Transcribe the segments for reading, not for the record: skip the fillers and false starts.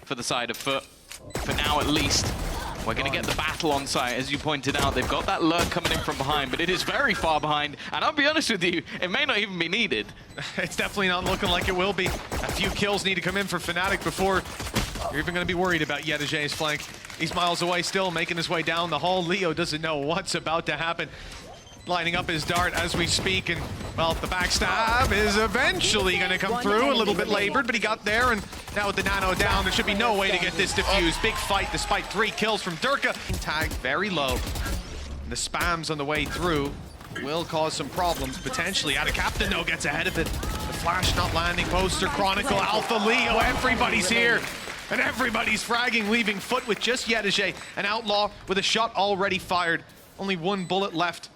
for the side of FUT. For now, at least. We're going to get the battle on site, as you pointed out. They've got that lurk coming in from behind, but it is very far behind. And I'll be honest with you, it may not even be needed. It's definitely not looking like it will be. A few kills need to come in for Fnatic before you're even going to be worried about Yedajay's flank. He's miles away still, making his way down the hall. Leo doesn't know what's about to happen. Lining up his dart as we speak, and, well, the backstab is eventually going to come through. A little bit labored, but he got there, and now with the nano down, there should be no way to get this defused. Big fight despite 3 kills from Durka. Tagged very low. The spams on the way through will cause some problems, potentially. Adaptation, though, gets ahead of it. The flash not landing. Poster, Chronicle, Alpha, Leo, everybody's here. And everybody's fragging, leaving FUT with just Yedajay. An Outlaw with a shot already fired. Only 1 bullet left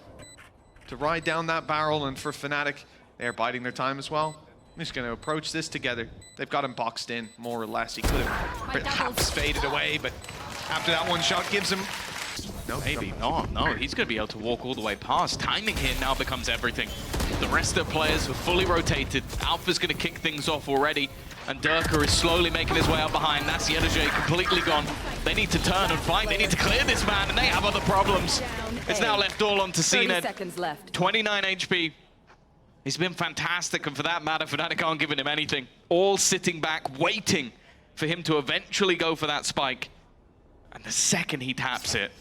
to ride down that barrel, and for Fnatic, they're biding their time as well. I'm just going to approach this together. They've got him boxed in, more or less. He could have perhaps faded away, but after that one shot gives him... No, maybe not. No, he's going to be able to walk all the way past. Timing here now becomes everything. The rest of the players are fully rotated. Alpha's going to kick things off already, and Durka is slowly making his way up behind. That's Yedajay completely gone. They need to turn and fight. They need to clear this man, and they have other problems. It's now left all on to CNED. 29 HP. He's been fantastic, and for that matter, Fnatic aren't giving him anything. All sitting back, waiting for him to eventually go for that spike. And the second he taps it,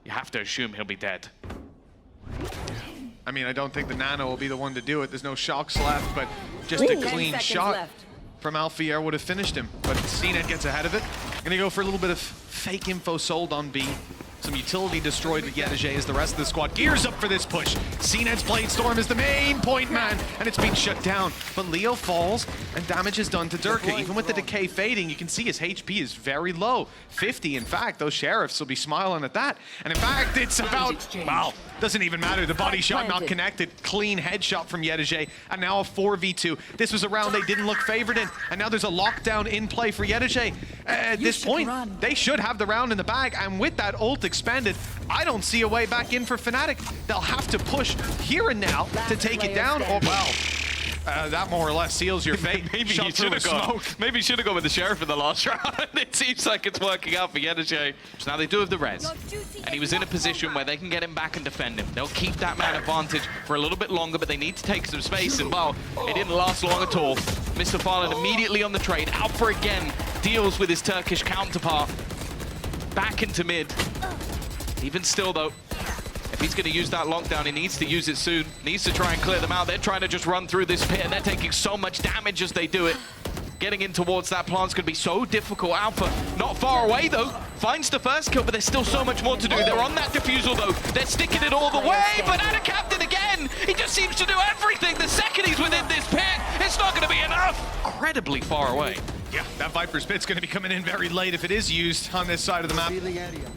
you have to assume he'll be dead. I mean, I don't think the nano will be the one to do it. There's no shocks left, but just a clean shot from Alphier would have finished him. But CNED gets ahead of it. Gonna go for a little bit of fake info sold on B. Some utility destroyed with Yedajay as the rest of the squad gears up for this push. CNED's Blade Storm is the main point man, and it's been shut down. But Leo falls, and damage is done to Durka. Even with the decay fading, you can see his HP is very low. 50, in fact. Those sheriffs will be smiling at that. And in fact, it's about, wow, doesn't even matter. The body shot not connected. Clean headshot from Yedajay, and now a 4v2. This was a round they didn't look favored in, and now there's a lockdown in play for Yedajay. At this point, they should have the round in the bag, and with that ult expended, I don't see a way back in for Fnatic. They'll have to push here and now to take it down, or well, that more or less seals your fate. Maybe you should have gone. Maybe you should have gone with the sheriff in the last round. It seems like it's working out for Yedajay. So now they do have the res, and he was in a position where they can get him back and defend him. They'll keep that man advantage for a little bit longer, but they need to take some space, and well, it didn't last long at all. Mr. Farland immediately on the trade. Alpha again deals with his Turkish counterpart. Back into mid. Even still, though, if he's going to use that lockdown, he needs to use it soon. Needs to try and clear them out. They're trying to just run through this pit, and they're taking so much damage as they do it. Getting in towards that plant's going to be so difficult. Alpha, not far away, though. Finds the first kill, but there's still so much more to do. They're on that defusal, though. They're sticking it all the way, but Adaptation again! He just seems to do everything. The second he's within this pit, it's not going to be enough. Incredibly far away. Yeah, that Viper's Pit's going to be coming in very late if it is used on this side of the map.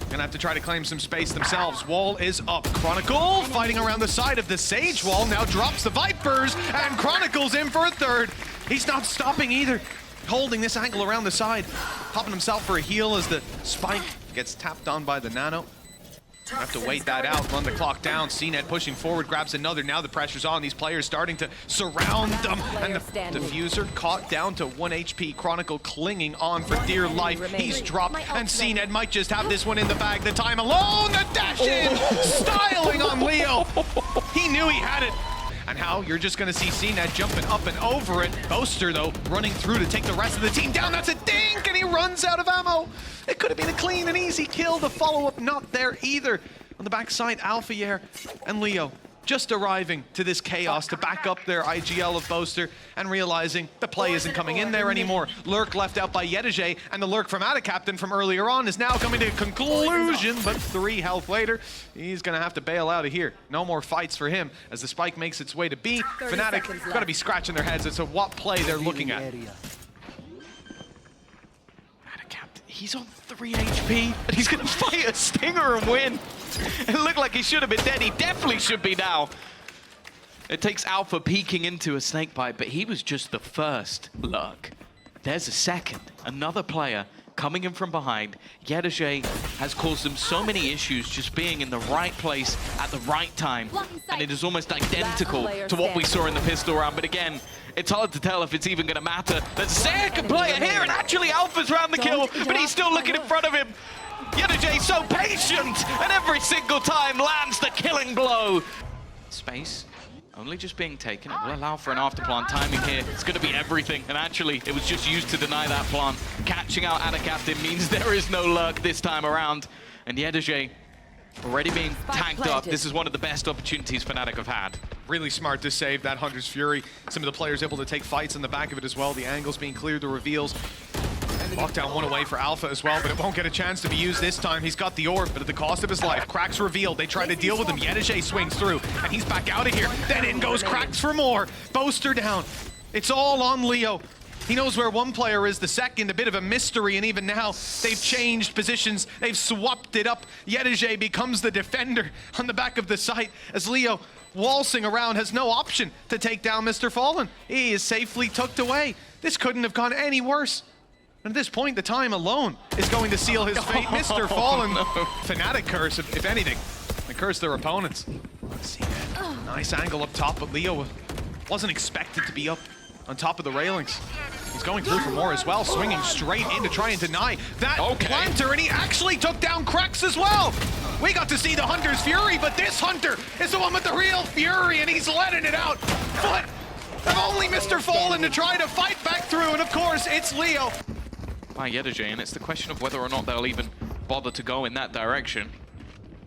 Gonna have to try to claim some space themselves. Wall is up. Chronicle fighting around the side of the Sage wall, now drops the Vipers, and Chronicle's in for a third. He's not stopping either. Holding this angle around the side. Popping himself for a heal as the spike gets tapped on by the nano. Have to wait that out, run the clock down. CNED pushing forward, grabs another. Now the pressure's on. These players starting to surround them. And the diffuser caught down to 1 HP. Chronicle clinging on for dear life. He's dropped, and CNED might just have this one in the bag. The time alone, the dash in, styling on Leo. He knew he had it. And how you're just going to see CNED jumping up and over it. Boaster, though, running through to take the rest of the team down. That's a dink, and he runs out of ammo. It could have been a clean and easy kill. The follow-up not there either. On the backside, Alphier and Leo just arriving to this chaos to back up their IGL of Boaster and realizing the play isn't coming in there anymore. Lurk left out by Yedajay, and the lurk from Adaptation from earlier on is now coming to a conclusion, but 3 health later, he's gonna have to bail out of here. No more fights for him as the spike makes its way to B. Fnatic gotta be scratching their heads as to what play they're looking at. He's on 3 HP, and he's gonna fight a Stinger and win. It looked like he should have been dead. He definitely should be now. It takes Alpha peeking into a snakebite, but he was just the first lurk. There's a second. Another player coming in from behind. Yedajay has caused them so many issues just being in the right place at the right time. And it is almost identical to what we saw in the pistol round. But again, it's hard to tell if it's even going to matter. There's a second player here, and actually Alpha's round the kill, but he's still looking in front of him. Yedajay so patient, and every single time lands the killing blow. Space only just being taken. It will allow for an after-plant timing here. It's going to be everything, and actually it was just used to deny that plant. Catching out adaptation means there is no lurk this time around, and Yedajay already being tagged up. This is one of the best opportunities Fnatic have had. Really smart to save that Hunter's Fury. Some of the players able to take fights in the back of it as well. The angles being cleared, the reveals. Lockdown one away for Alpha as well, but it won't get a chance to be used this time. He's got the orb, but at the cost of his life. Cracks revealed. They try to deal with him. Yedajay swings through, and he's back out of here. Then in goes Cracks for more. Boaster down. It's all on Leo. He knows where one player is, the second, a bit of a mystery, and even now they've changed positions. They've swapped it up. Yedajay becomes the defender on the back of the site as Leo, waltzing around, has no option to take down Mr. Fallen. He is safely tucked away. This couldn't have gone any worse. And at this point, the time alone is going to seal his fate. Mr. Fallen, no. Fnatic curse, if anything. They curse their opponents. Let's see that. Nice angle up top, but Leo wasn't expected to be up on top of the railings. He's going through for more as well, swinging straight in to try and deny that planter, and he actually took down Cracks as well. We got to see the Hunter's Fury, but this Hunter is the one with the real fury, and he's letting it out. But only Mr. Fallen to try to fight back through, and of course, it's Leo. By Yedajay, and it's the question of whether or not they'll even bother to go in that direction.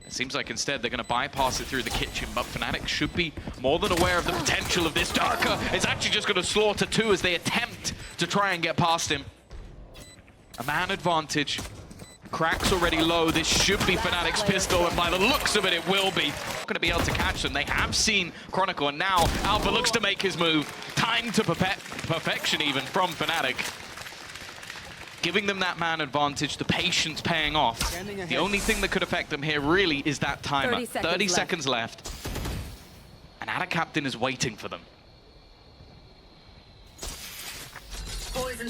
It seems like instead they're going to bypass it through the kitchen, but Fnatic should be more than aware of the potential of this. Darker is actually just going to slaughter two as they attempt to try and get past him. A man advantage. Cracks already low. This should be Fnatic's pistol, and by the looks of it, it will be. Not going to be able to catch them. They have seen Chronicle, and now Alpha looks to make his move. Time to perfection even from Fnatic. Giving them that man advantage, the patience paying off. The only thing that could affect them here really is that timer. 30 seconds left. And adaptation is waiting for them.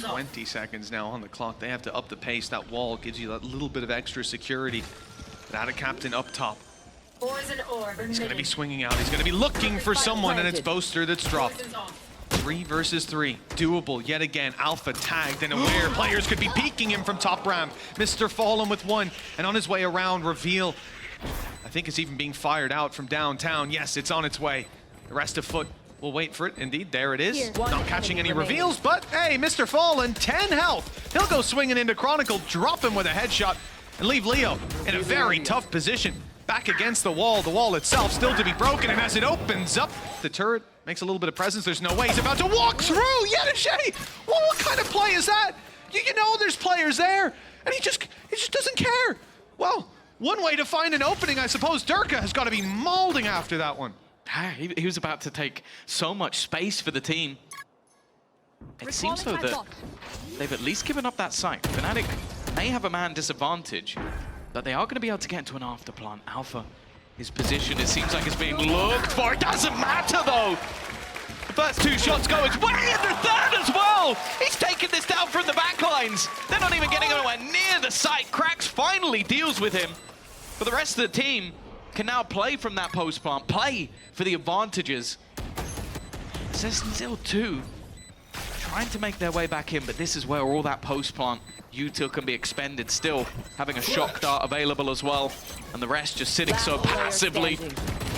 20 seconds now on the clock. They have to up the pace. That wall gives you that little bit of extra security. But adaptation up top. He's going to be swinging out. He's going to be looking for someone, and it's Boaster that's dropped. 3 versus 3. Doable yet again. Alpha tagged and aware. Players could be peeking him from top ramp. Mr. Fallen with one, and on his way around, reveal. I think it's even being fired out from downtown. Yes, it's on its way. The rest of FUT will wait for it. Indeed, there it is. Not catching any reveals, but hey, Mr. Fallen, 10 health. He'll go swinging into Chronicle, drop him with a headshot, and leave Leo in a very tough position. Back against the wall itself still to be broken, and as it opens up, the turret makes a little bit of presence. There's no way he's about to walk through. Yedajay, well, what kind of play is that? You know there's players there, and he just doesn't care. Well, one way to find an opening, I suppose. Durka has got to be molding after that one. He was about to take so much space for the team. It seems though that they've at least given up that site. Fnatic may have a man disadvantage, but they are going to be able to get into an afterplant. Alpha, his position, it seems like it's being looked for. It doesn't matter, though. The first 2 shots go his way, and the third as well. He's taking this down from the backlines. They're not even getting anywhere near the site. Cracks finally deals with him. But the rest of the team can now play from that post plant, play for the advantages. Zil 2 trying to make their way back in, but this is where all that post plant util can be expended, still having a shock dart available as well, and the rest just sitting so passively.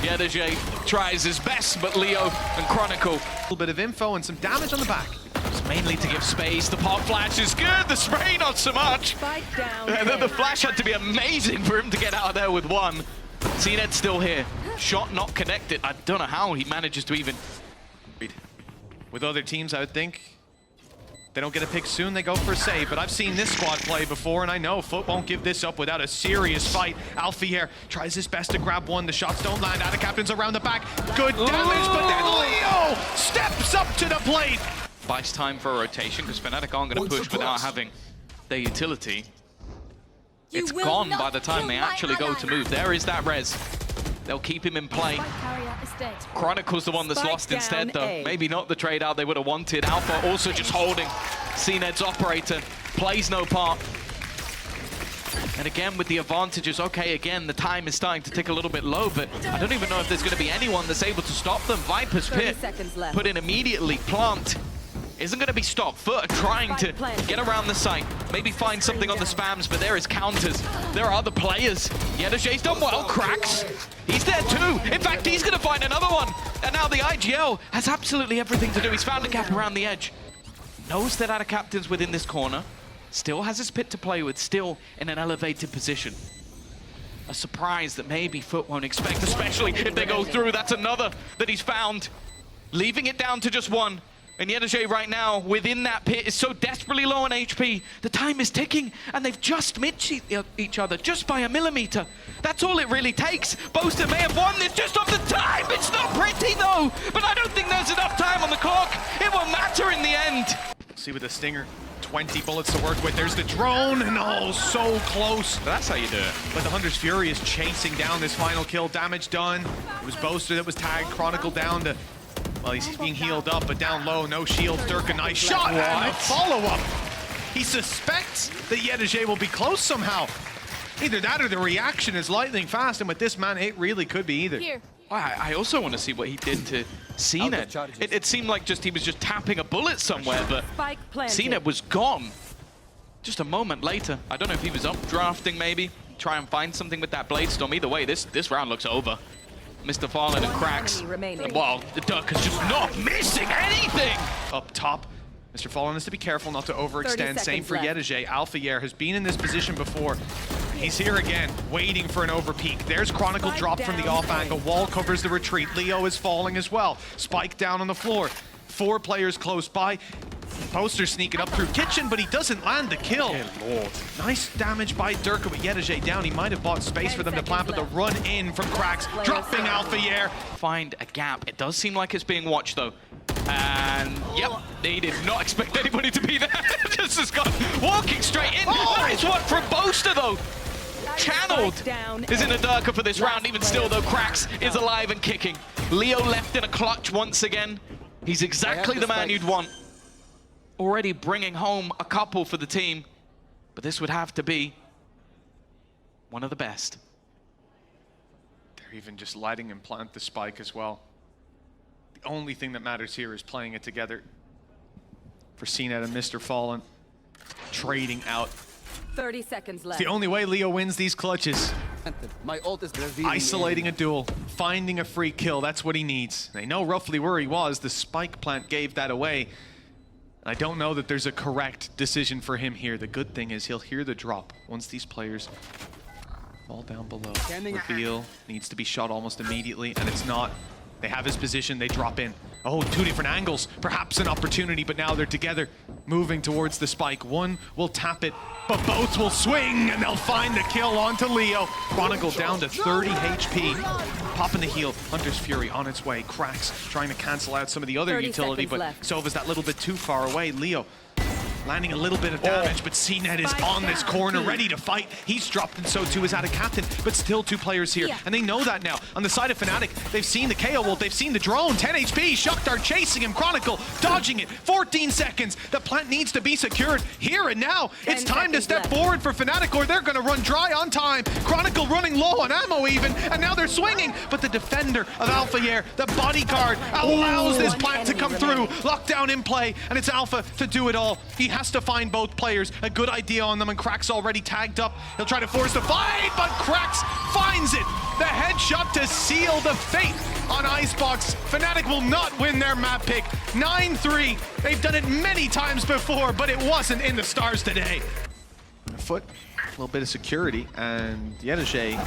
Yedajay tries his best, but Leo and Chronicle. A little bit of info and some damage on the back. It's mainly to give space. The pop flash is good, the spray not so much. The flash had to be amazing for him to get out of there with one. CNED's still here. Shot not connected. I don't know how he manages to even... With other teams, I would think, they don't get a pick soon, they go for a save. But I've seen this squad play before, and I know FUT won't give this up without a serious fight. Alfier tries his best to grab one. The shots don't land. Adaptation's around the back. Good damage, but then Leo steps up to the plate. Buys time for a rotation, because Fnatic aren't going to push without having their utility. It's gone by the time they actually go to move. There is that res. They'll keep him in play. Chronicle's the one that's lost instead, though. Maybe not the trade out they would have wanted. Alpha also just holding. CNED's operator plays no part. And again, with the advantages, okay, again, the time is starting to tick a little bit low, but I don't even know if there's going to be anyone that's able to stop them. Viper's Pit, put in immediately. Plant isn't going to be stopped. FUT are trying to get around the site, maybe find something on the spams, but there is counters. There are other players. Yedajay's done well. Cracks, he's there too. In fact, he's going to find another one. And now the IGL has absolutely everything to do. He's found a gap around the edge. Knows that our captain's within this corner. Still has his pit to play with, still in an elevated position. A surprise that maybe FUT won't expect, especially if they go through. That's another that he's found. Leaving it down to just one. And Yedajay right now, within that pit, is so desperately low on HP. The time is ticking, and they've just missed each other, just by a millimeter. That's all it really takes. Boaster may have won this just off the time. It's not pretty, though. But I don't think there's enough time on the clock. It won't matter in the end. See with the Stinger, 20 bullets to work with. There's the drone, and oh, so close. That's how you do it. But the Hunter's Fury is chasing down this final kill. Damage done. It was Boaster that was tagged. Chronicle down to, well, he's being healed up, but down low, no shields. Dirk, a nice shot, and a follow-up. He suspects that Yedajay will be close somehow. Either that or the reaction is lightning fast, and with this man, it really could be either. Here. I also want to see what he did to CNED. It seemed like he was just tapping a bullet somewhere, but CNED was gone just a moment later. I don't know if he was updrafting maybe, try and find something with that Blade Storm. Either way, this round looks over. Mr. Fallen and Cracks. Wow, the Duck is just not missing anything! Up top, Mr. Fallen has to be careful not to overextend. Same for Yedajay. Alphayer has been in this position before. He's here again, waiting for an overpeak. There's Chronicle dropped from the off angle. Wall covers the retreat. Leo is falling as well. Spike down on the floor. 4 players close by. Boaster sneaking up through Kitchen, but he doesn't land the kill. Lord. Nice damage by Durka with Yedajay down. He might have bought space for them to plant, but the run in from Cracks, dropping Alphayer. Find a gap. It does seem like it's being watched though. And yep, they did not expect anybody to be there. Just has gone walking straight in. Nice one from Boaster though. Channeled is in a Durka for this round. Even still though, Cracks is alive and kicking. Leo left in a clutch once again. He's exactly the man you'd want. Already bringing home a couple for the team, but this would have to be one of the best. They're even just letting him plant the spike as well. The only thing that matters here is playing it together. For CNED and Mr. Fallen, trading out. 30 seconds left. It's the only way Leo wins these clutches. My ult is Isolating a duel, finding a free kill, that's what he needs. They know roughly where he was. The spike plant gave that away. I don't know that there's a correct decision for him here. The good thing is he'll hear the drop once these players fall down below. Reveal needs to be shot almost immediately, and it's not. They have his position, they drop in. Oh, 2 different angles. Perhaps an opportunity, but now they're together, moving towards the spike. One will tap it, but both will swing, and they'll find the kill onto Leo. Chronicle down to 30 HP. Popping the heal. Hunter's Fury on its way. Cracks trying to cancel out some of the other utility, but Sova's that little bit too far away. Leo landing a little bit of damage, but CNED is on this corner, ready to fight. He's dropped, and so too is out of captain, but still 2 players here, and they know that now. On the side of Fnatic, they've seen the KO ult, they've seen the drone, 10 HP, Shukdar chasing him, Chronicle dodging it, 14 seconds. The plant needs to be secured here and now. It's time to step forward for Fnatic, or they're gonna run dry on time. Chronicle running low on ammo even, and now they're swinging, but the defender of Alphayer, the bodyguard, allows this plant to come through. Lockdown in play, and it's Alpha to do it all. He has to find both players. A good idea on them, and Cracks already tagged up. He'll try to force the fight, but Cracks finds it. The headshot to seal the fate on Icebox. Fnatic will not win their map pick. 9-3. They've done it many times before, but it wasn't in the stars today. FUT, a little bit of security, and Yedajay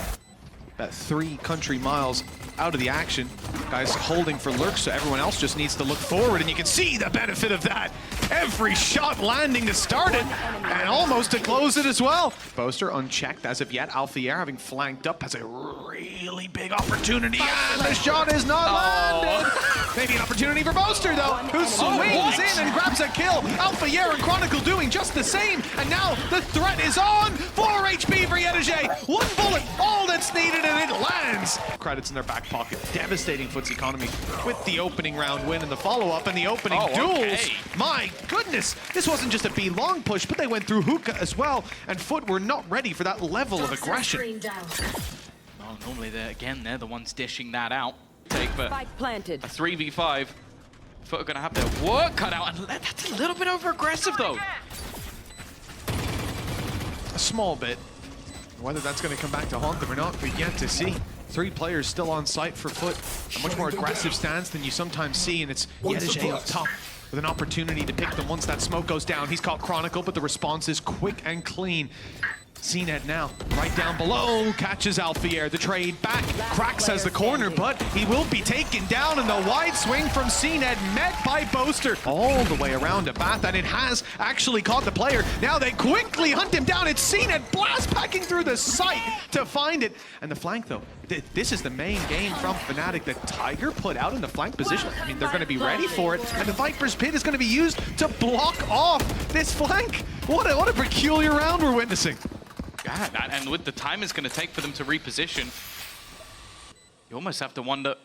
about 3 country miles out of the action. Guys holding for lurks, so everyone else just needs to look forward, and you can see the benefit of that. Every shot landing to start it, and almost to close it as well. Boaster unchecked as of yet. Alphayer having flanked up has a really big opportunity, and the shot is not landed. Maybe an opportunity for Boaster though, who swings in and grabs a kill. Alphayer and Chronicle doing just the same, and now the threat is on. 4 HP for Yedajay. 1 bullet, all that's needed, and it lands. wins. Credits in their back pocket. Devastating FUT's economy with the opening round win and the follow-up and the opening duels. Okay. My goodness, this wasn't just a B long push, but they went through hookah as well, and FUT were not ready for that level of aggression. Well, normally they're the ones dishing that out. But Spike planted. a 3v5, FUT are going to have their work cut out, and that's a little bit over-aggressive, though. A small bit. Whether that's going to come back to haunt them or not, we've yet to see. 3 players still on site for FUT. A much more aggressive stance than you sometimes see, and it's Yedege up top with an opportunity to pick them once that smoke goes down. He's caught Chronicle, but the response is quick and clean. CNED now, right down below, catches Alfier, the trade back, cracks has the corner, but he will be taken down, and the wide swing from CNED met by Boaster all the way around to Bath, and it has actually caught the player. Now they quickly hunt him down. It's CNED blast packing through the site to find it. And the flank, though, this is the main game from Fnatic that Tiger put out in the flank position. I mean, they're going to be ready for it, and the Viper's Pit is going to be used to block off this flank. What a peculiar round we're witnessing. Yeah, and with the time it's going to take for them to reposition, you almost have to wonder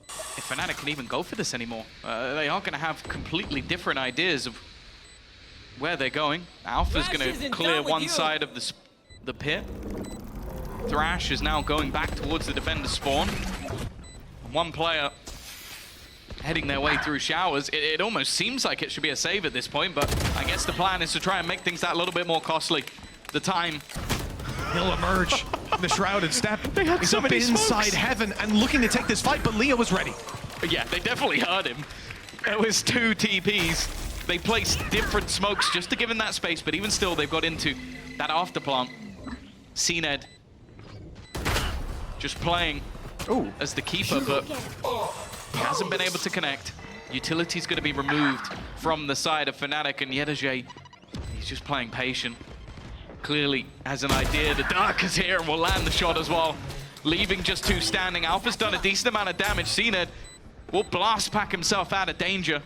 if Fnatic can even go for this anymore. They are going to have completely different ideas of where they're going. Alpha's going to clear one side of the pit. Thrash is now going back towards the defender spawn. One player heading their way through showers. It almost seems like it should be a save at this point, but I guess the plan is to try and make things that little bit more costly. The time. He'll emerge in the shrouded step. They had so many inside smokes. heaven and looking to take this fight, but Leo was ready. Yeah, they definitely heard him. It was 2 TPs. They placed different smokes just to give him that space, but even still, they've got into that after plant. CNED just playing as the keeper, but he hasn't been able to connect. Utility's going to be removed from the side of Fnatic, and Yedege, he's just playing patient. Clearly has an idea. The Dark is here and will land the shot as well. Leaving just 2 standing. Alpha's done a decent amount of damage. CNED will blast pack himself out of danger.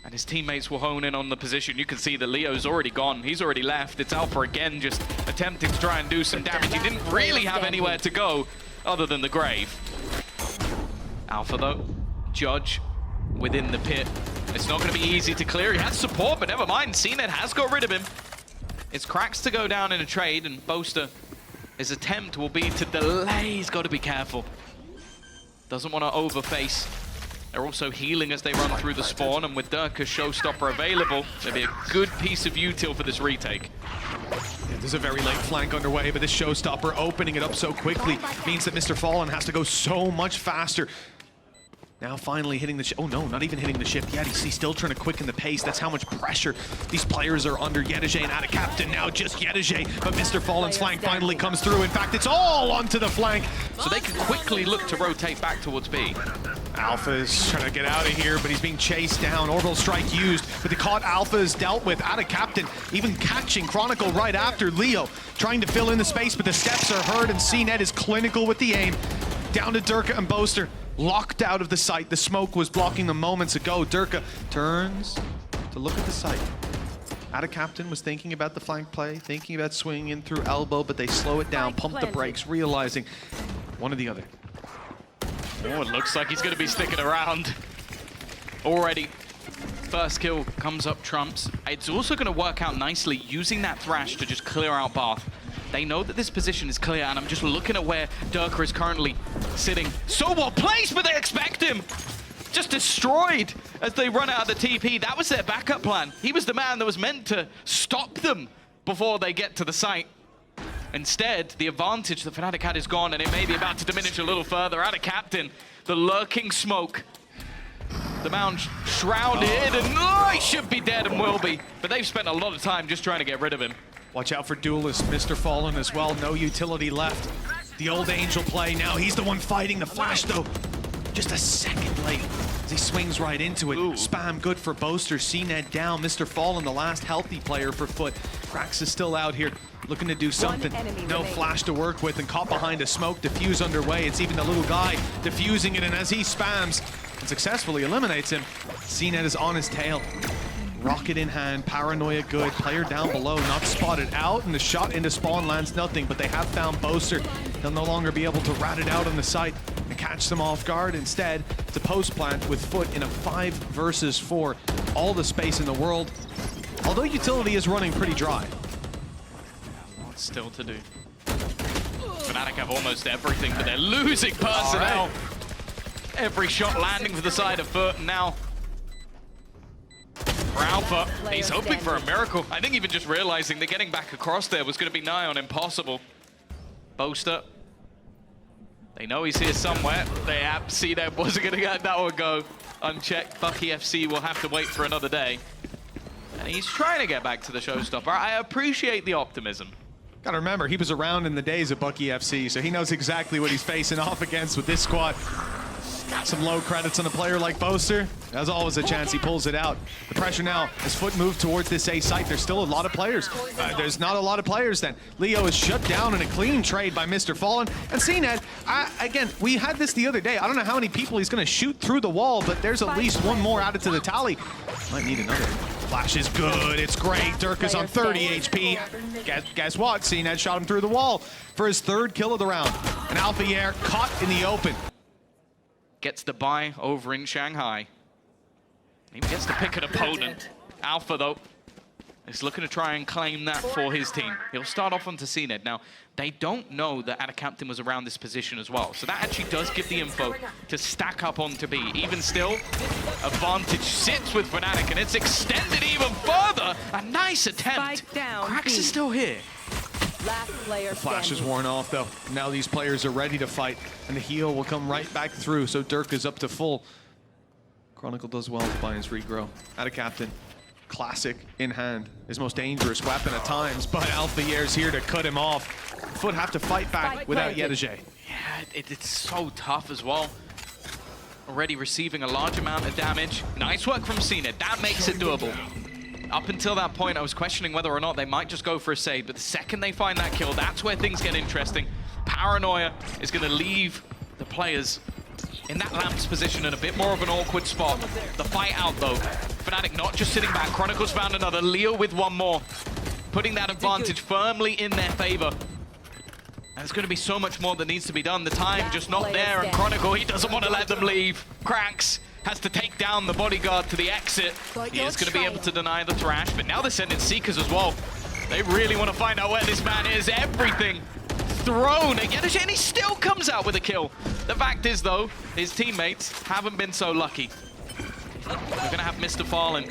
And his teammates will hone in on the position. You can see that Leo's already gone. He's already left. It's Alpha again, just attempting to try and do some damage. He didn't really have anywhere to go other than the grave. Alpha, though, Judge within the pit. It's not going to be easy to clear. He has support, but never mind. CNED has got rid of him. It's Cracks to go down in a trade, and Boaster, his attempt will be to delay. He's got to be careful. Doesn't want to overface. They're also healing as they run through the spawn, and with Durka's showstopper available, there'll be a good piece of util for this retake. Yeah, there's a very late flank underway, but this showstopper opening it up so quickly means that Mr. Fallen has to go so much faster. Now finally hitting the ship. Oh no, not even hitting the ship yet. He's still trying to quicken the pace. That's how much pressure these players are under. Yedege and adaptation now just Yedege, but Mr. Fallen's flank finally comes through. In fact, it's all onto the flank. So they can quickly look to rotate back towards B. Alpha is trying to get out of here, but he's being chased down. Orbital strike used, but the caught Alpha is dealt with. Adaptation even catching Chronicle right after Leo, trying to fill in the space, but the steps are heard, and CNED is clinical with the aim. Down to Durka and Boaster. Locked out of the site. The smoke was blocking them moments ago. Durka turns to look at the site. Adaptation was thinking about the flank play, thinking about swinging in through elbow, but they slow it down, pump the brakes, realizing one or the other. Oh, it looks like he's going to be sticking around. Already, first kill comes up trumps. It's also going to work out nicely using that Thrash to just clear out Bath. They know that this position is clear, and I'm just looking at where Durka is currently sitting. So well placed, but they expect him! Just destroyed as they run out of the TP. That was their backup plan. He was the man that was meant to stop them before they get to the site. Instead, the advantage that Fnatic had is gone, and it may be about to diminish a little further. Adaptation, the lurking smoke. The Mound shrouded, and he should be dead and will be. But they've spent a lot of time just trying to get rid of him. Watch out for Duelist, Mr. Fallen as well. No utility left. The old Angel play now. He's the one fighting the flash, though. Just a second late as he swings right into it. Spam good for Boaster. CNED down. Mr. Fallen, the last healthy player for FUT. Cracks is still out here looking to do something. No flash to work with, and caught behind a smoke. Diffuse underway. It's even the little guy diffusing it, and as he spams and successfully eliminates him, CNED is on his tail. Rocket in hand, paranoia good, player down below, not spotted out, and the shot into spawn lands nothing, but they have found Boaster. They'll no longer be able to rat it out on the site and catch them off guard. Instead, it's a post plant with FUT in a 5 versus 4. All the space in the world, although utility is running pretty dry. What's still to do? Fnatic have almost everything, but they're losing personnel. Every shot landing for the side of FUT, and now for Alpha, he's hoping for a miracle. I think even just realizing that getting back across there was going to be nigh on impossible. Boaster, they know he's here somewhere. They see that wasn't going to get that one go unchecked. Bucky FC will have to wait for another day. And he's trying to get back to the showstopper. I appreciate the optimism. Gotta remember, he was around in the days of Bucky FC, so he knows exactly what he's facing off against with this squad. Got some low credits on a player like Boaster. There's always a chance he pulls it out. The pressure now, as FUT move towards this A site, there's still a lot of players. There's not a lot of players then. Leo is shut down in a clean trade by Mr. Fallen. And CNED, again, we had this the other day. I don't know how many people he's gonna shoot through the wall, but there's at least one more added to the tally. Might need another. Flash is good, it's great. Dirk is on 30 HP. Guess what? CNED shot him through the wall for his 3rd kill of the round. And Alpha Yair caught in the open. Gets the buy over in Shanghai. He gets to pick an opponent. Alpha, though, is looking to try and claim that for his team. He'll start off onto CNED. Now, they don't know that adaptation was around this position as well. So that actually does give the info to stack up onto B. Even still, advantage sits with Fnatic, and it's extended even further. A nice attempt. Cracks is still here. Last player The flash is worn off, though. Now these players are ready to fight, and the heal will come right back through, so Dirk is up to full. Chronicle does well to buy his regrow. Adaptation, classic in hand. His most dangerous weapon at times, but Alpha Yair's here to cut him off. FUT have to fight back without Yedajay. Yeah, it's so tough as well. Already receiving a large amount of damage. Nice work from CNED. That makes it doable. Up until that point, I was questioning whether or not they might just go for a save, but the second they find that kill, that's where things get interesting. Paranoia is going to leave the players in that Lamps position in a bit more of an awkward spot. The fight out, though. Fnatic not just sitting back. Chronicles found another. Leo with one more. Putting that advantage firmly in their favor. And there's going to be so much more that needs to be done. The time just not there, and Chronicle, he doesn't want to let them leave. Cracks has to take down the bodyguard to the exit. He is going to be able to deny the thrash, but now they're sending Seekers as well. They really want to find out where this man is. Everything thrown at Yedajay, and he still comes out with a kill. The fact is, though, his teammates haven't been so lucky. We're going to have Mr. Fallen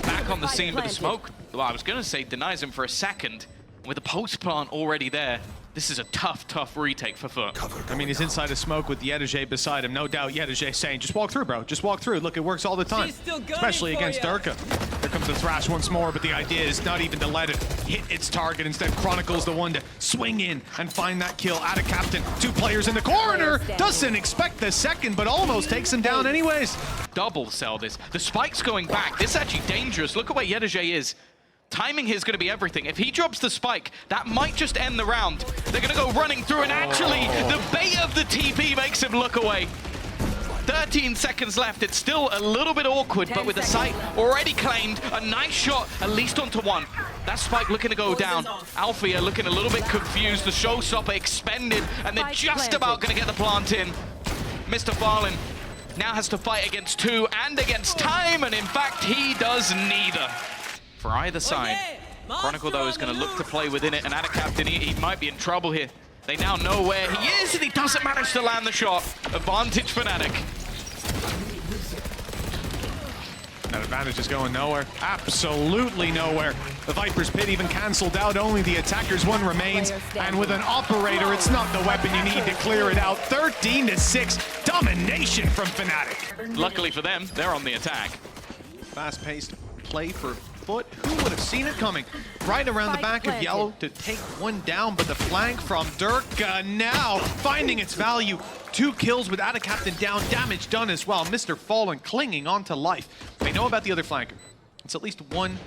back on the scene, but the smoke, well, I was going to say denies him for a second. With the post plant already there, this is a tough, tough retake for FUT. I mean, he's inside of smoke with Yedajay beside him. No doubt Yedajay saying, just walk through, bro. Just walk through. Look, it works all the time, especially against Durka. Here comes the thrash once more, but the idea is not even to let it hit its target. Instead, Chronicle's the one to swing in and find that kill. Adaptation, 2 players in the corner. Doesn't expect the second, but almost takes him down anyways. Double sell this. The spike's going back. This is actually dangerous. Look at where Yedajay is. Timing here is going to be everything. If he drops the spike, that might just end the round. They're going to go running through, and actually, the bait of the TP makes him look away. 13 seconds left. It's still a little bit awkward, but with the site already claimed, a nice shot, at least onto one. That spike looking to go down. Alfia looking a little bit confused. The showstopper expended, and they're just about going to get the plant in. Mr. Fallen now has to fight against 2 and against time, and in fact, he does neither. For either side. Chronicle, though, is going to look to play within it, and Adaptation, he might be in trouble here. They now know where he is, and he doesn't manage to land the shot. Advantage Fnatic. That advantage is going nowhere. Absolutely nowhere. The Viper's Pit even cancelled out. Only the attacker's one remains. And with an operator, it's not the weapon you need to clear it out. 13-6. Domination from Fnatic. Luckily for them, they're on the attack. Fast-paced play for FUT. Who would have seen it coming? Right around the back of Yellow to take one down, but the flank from Dirk now finding its value. 2 kills with Adaptation down, damage done as well. Mr. Fallen clinging on to life. They know about the other flanker. It's at least one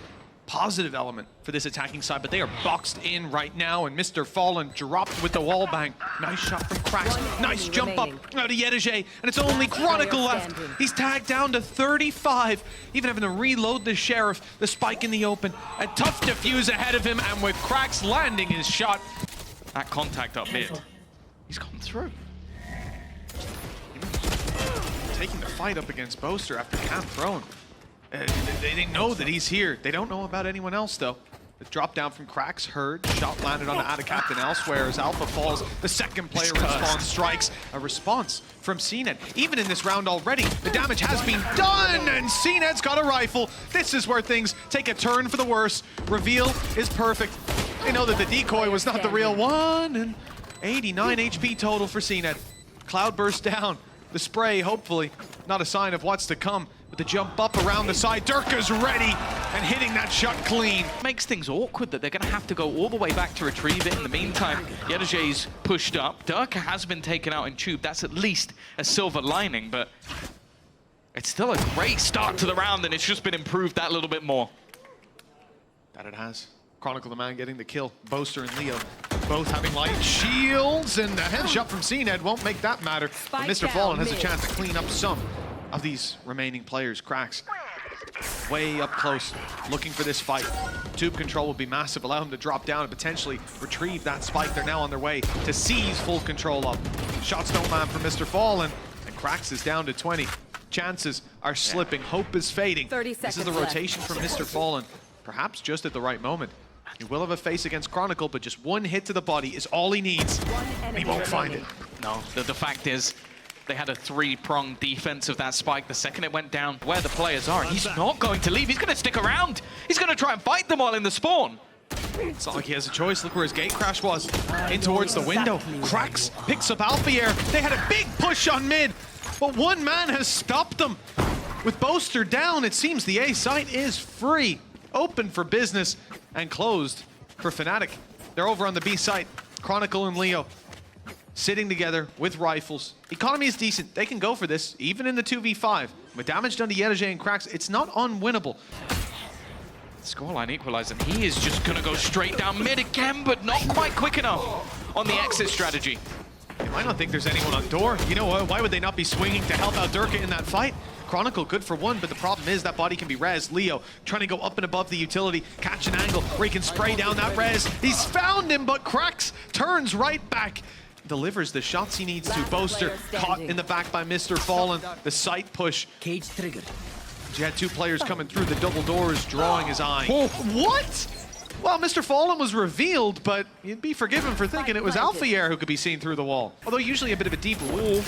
positive element for this attacking side, but they are boxed in right now, and Mr. Fallen dropped with the wall bang. Nice shot from Krax. Nice jump up out of Yedege, and it's only Chronicle left. He's tagged down to 35, even having to reload the Sheriff, the spike in the open. A tough defuse ahead of him, and with Krax landing his shot. That contact up mid. He's gone through. Taking the fight up against Boaster after camp thrown. They didn't know that he's here. They don't know about anyone else, though. The drop down from Krax, heard, shot landed on the Adaptation elsewhere as Alpha falls. The second player responds, strikes. A response from CNED. Even in this round already, the damage has been done, and CNED's got a rifle. This is where things take a turn for the worse. Reveal is perfect. They know that the decoy was not the real one, and 89 HP total for CNED. Cloudburst down. The spray, hopefully, not a sign of what's to come. With the jump up around the side, Durka's ready and hitting that shot clean. Makes things awkward that they're going to have to go all the way back to retrieve it. In the meantime, Yedege's pushed up. Durka has been taken out in tube. That's at least a silver lining, but it's still a great start to the round, and it's just been improved that little bit more. That it has. Chronicle the man getting the kill. Boaster and Leo both having light shields, and the headshot from CNED won't make that matter. But Mr. Fallen has a chance to clean up some of these remaining players. Krax way up close, looking for this fight. Tube control will be massive, allow him to drop down and potentially retrieve that spike. They're now on their way to seize full control up. Shots don't land from Mr. Fallen, and Krax is down to 20. Chances are slipping, hope is fading. 30 this is seconds the rotation from Mr. Fallen, perhaps just at the right moment. He will have a face against Chronicle, but just one hit to the body is all he needs. He won't find it. No, the fact is, they had a three-pronged defense of that spike. The second it went down where the players are, he's not going to leave. He's going to stick around. He's going to try and fight them all in the spawn. It's not like he has a choice. Look where his gate crash was. In towards the window. Krax picks up Alphier. They had a big push on mid, but one man has stopped them. With Boaster down, it seems the A site is free. Open for business and closed for Fnatic. They're over on the B site. Chronicle and Leo sitting together with rifles. Economy is decent. They can go for this, even in the 2v5. With damage done to Yedege and Krax, it's not unwinnable. Scoreline equalizer, and he is just going to go straight down mid again, but not quite quick enough on the exit strategy. You might not think there's anyone on door. You know what? Why would they not be swinging to help out Durka in that fight? Chronicle good for one, but the problem is that body can be res. Leo trying to go up and above the utility, catch an angle where he can spray down that res. He's found him, but Krax turns right back. Delivers the shots he needs to. Boaster caught in the back by Mr. Fallen. The sight push. Cage triggered. You had two players coming through the double doors, drawing his eye. Oh. What? Well, Mr. Fallen was revealed, but you'd be forgiven for thinking it was Alphier who could be seen through the wall. Although usually a bit of a deep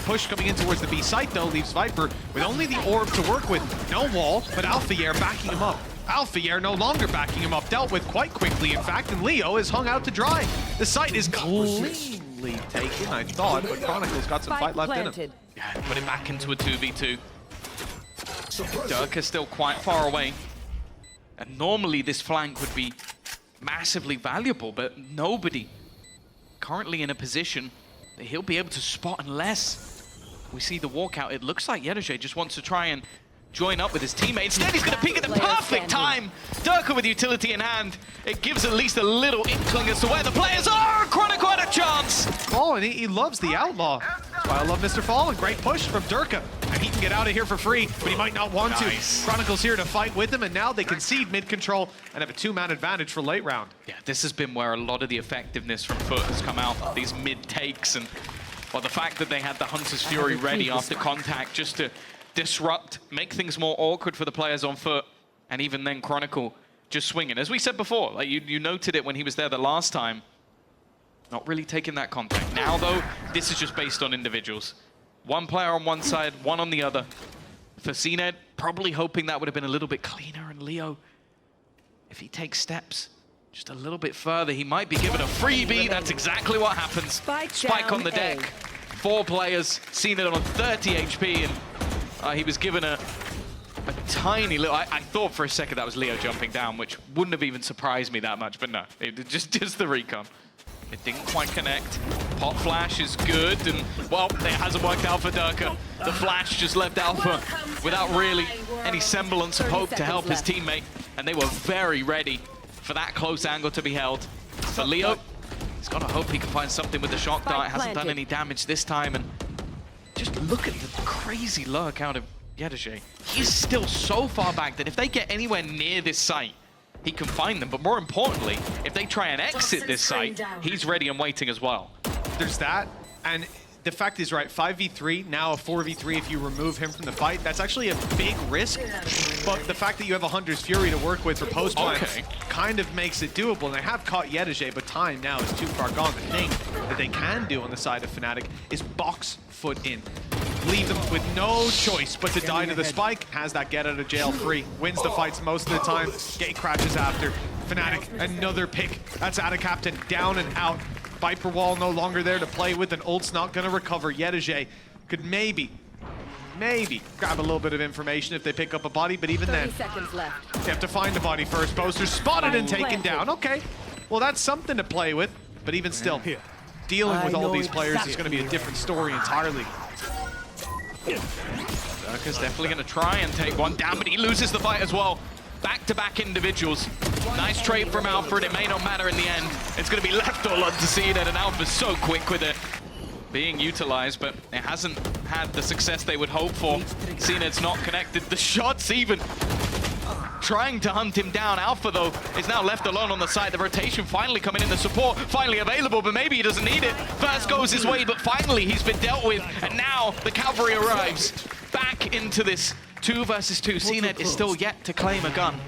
push coming in towards the B site, though, leaves Viper with only the orb to work with. No wall, but Alphier backing him up. Alphier no longer backing him up, dealt with quite quickly, in fact, and Leo is hung out to dry. The site is cleanly taken, I thought, but Chronicle's got some fight left in him. Yeah, put it back into a 2v2. Durka's still quite far away. And normally this flank would be massively valuable, but nobody currently in a position that he'll be able to spot unless we see the walkout. It looks like Yedege just wants to try and join up with his teammate. Instead, he's going to peek at the perfect time. Durka with utility in hand. It gives at least a little inkling as to where the players are. Chronicle had a chance. Fallen, he loves the outlaw. That's why I love Mr. Fallen. Great push from Durka. And he can get out of here for free, but he might not want to. Chronicle's here to fight with him, and now they concede mid-control and have a two-man advantage for late round. Yeah, this has been where a lot of the effectiveness from FUT has come out. These mid-takes and, well, the fact that they had the Hunter's Fury ready after contact just to disrupt, make things more awkward for the players on FUT, and even then Chronicle just swinging. As we said before, like you noted it when he was there the last time, not really taking that contact. Now though, this is just based on individuals. One player on one side, one on the other. For CNED, probably hoping that would have been a little bit cleaner, and Leo, if he takes steps just a little bit further, he might be given a freebie. That's exactly what happens. Spike on the deck. 4 players, CNED on 30 HP, and he was given a tiny little... I thought for a second that was Leo jumping down, which wouldn't have even surprised me that much, but no, it just the recon. It didn't quite connect. Pot flash is good, and, well, it hasn't worked out for Durka. The flash just left Alpha without really any semblance of hope to help his teammate, and they were very ready for that close angle to be held. For Leo, he's got to hope he can find something with the shock dart. It hasn't done any damage this time, and just look at the crazy lurk out of Yedajay. He's still so far back that if they get anywhere near this site, he can find them, but more importantly, if they try and exit this site, he's ready and waiting as well. There's that, and the fact is, right, 5v3, now a 4v3 if you remove him from the fight. That's actually a big risk, but the fact that you have a Hunter's Fury to work with for post-plants kind of makes it doable. And they have caught Yedajay, but time now is too far gone. The thing that they can do on the side of Fnatic is box foot in. Leave them with no choice but to die to the spike. Has that get out of jail free. Wins the fights most of the time. Gate crashes after. Fnatic, another pick. That's Adaptation, down and out. Viper wall no longer there to play with, and ult's not going to recover. Yedajay could maybe grab a little bit of information if they pick up a body, but even then, 30 seconds left. they have to find the body first. Boaster spotted and taken down. Okay, well that's something to play with, but even still, dealing with all these players is going to be a different story entirely. Durka's definitely going to try and take one down, but he loses the fight as well. Back-to-back individuals. Nice trade from Alpha, and it may not matter in the end. It's going to be left all on to Cnet, and Alpha's so quick with it. Being utilized, but it hasn't had the success they would hope for. Cnet's not connected. The shots even trying to hunt him down. Alpha, though, is now left alone on the side. The rotation finally coming in, the support finally available, but maybe he doesn't need it. First goes his way, but finally he's been dealt with, and now the cavalry arrives. Back into this 2 versus 2. Cnet is still yet to claim a gun.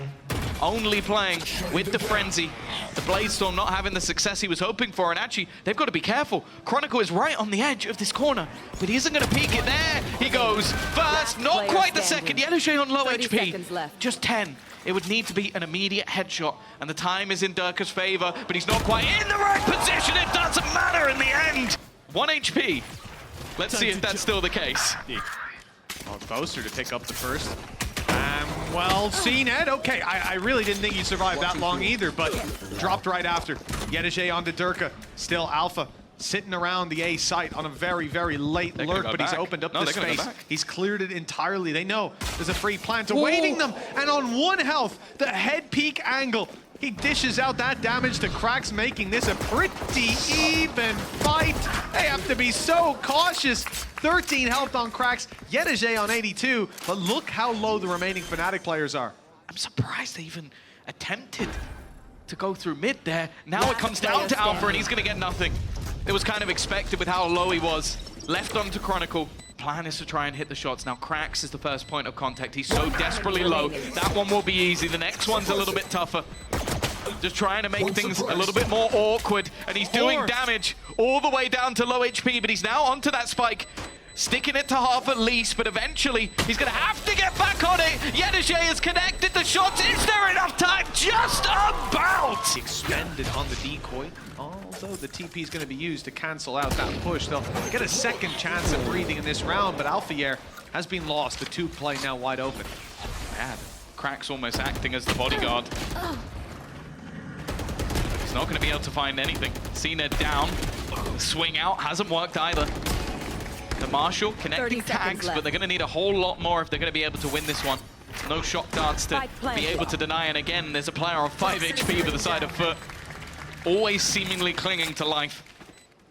Only playing with the Frenzy. The Bladestorm not having the success he was hoping for, and actually, they've got to be careful. Chronicle is right on the edge of this corner, but he isn't going to peek it there. He goes first, not quite the second. Yedajay on low HP, just 10. It would need to be an immediate headshot, and the time is in Durka's favor, but he's not quite in the right position. It doesn't matter in the end. 1 HP. Let's see if that's still the case. Oh, Boaster to pick up the first. Well, Cnet, okay, I really didn't think he'd survive that long either, but dropped right after. Yedajay onto Durka, still Alpha, sitting around the A site on a very, very late lurk, but he's opened up the space. He's cleared it entirely. They know there's a free plant awaiting them, and on 1 health, the head peak angle, he dishes out that damage to Cracks, making this a pretty even fight. They have to be so cautious. 13 health on Cracks, Yedajay on 82, but look how low the remaining Fnatic players are. I'm surprised they even attempted to go through mid there. Now it comes down to Alpha, and he's going to get nothing. It was kind of expected with how low he was. Left onto Chronicle. Plan is to try and hit the shots. Now Cracks is the first point of contact. He's so desperately low. That one will be easy. The next one's a little bit tougher. Just trying to make things a little bit more awkward. And he's doing damage all the way down to low HP, but he's now onto that spike. Sticking it to half at least, but eventually he's going to have to get back on it. Yedajay has connected the shots. Is there enough time? Just about! Expended on the decoy. Although the TP is going to be used to cancel out that push. They'll get a second chance of breathing in this round, but Alpha has been lost. The 2 play now wide open. Man, Crack's almost acting as the bodyguard. He's not going to be able to find anything. Cnet down. Swing out hasn't worked either. The Marshall connecting tags, but they're going to need a whole lot more if they're going to be able to win this one. No shock darts to be able to deny, and again, there's a player on 5 HP for the side of FUT. Always seemingly clinging to life.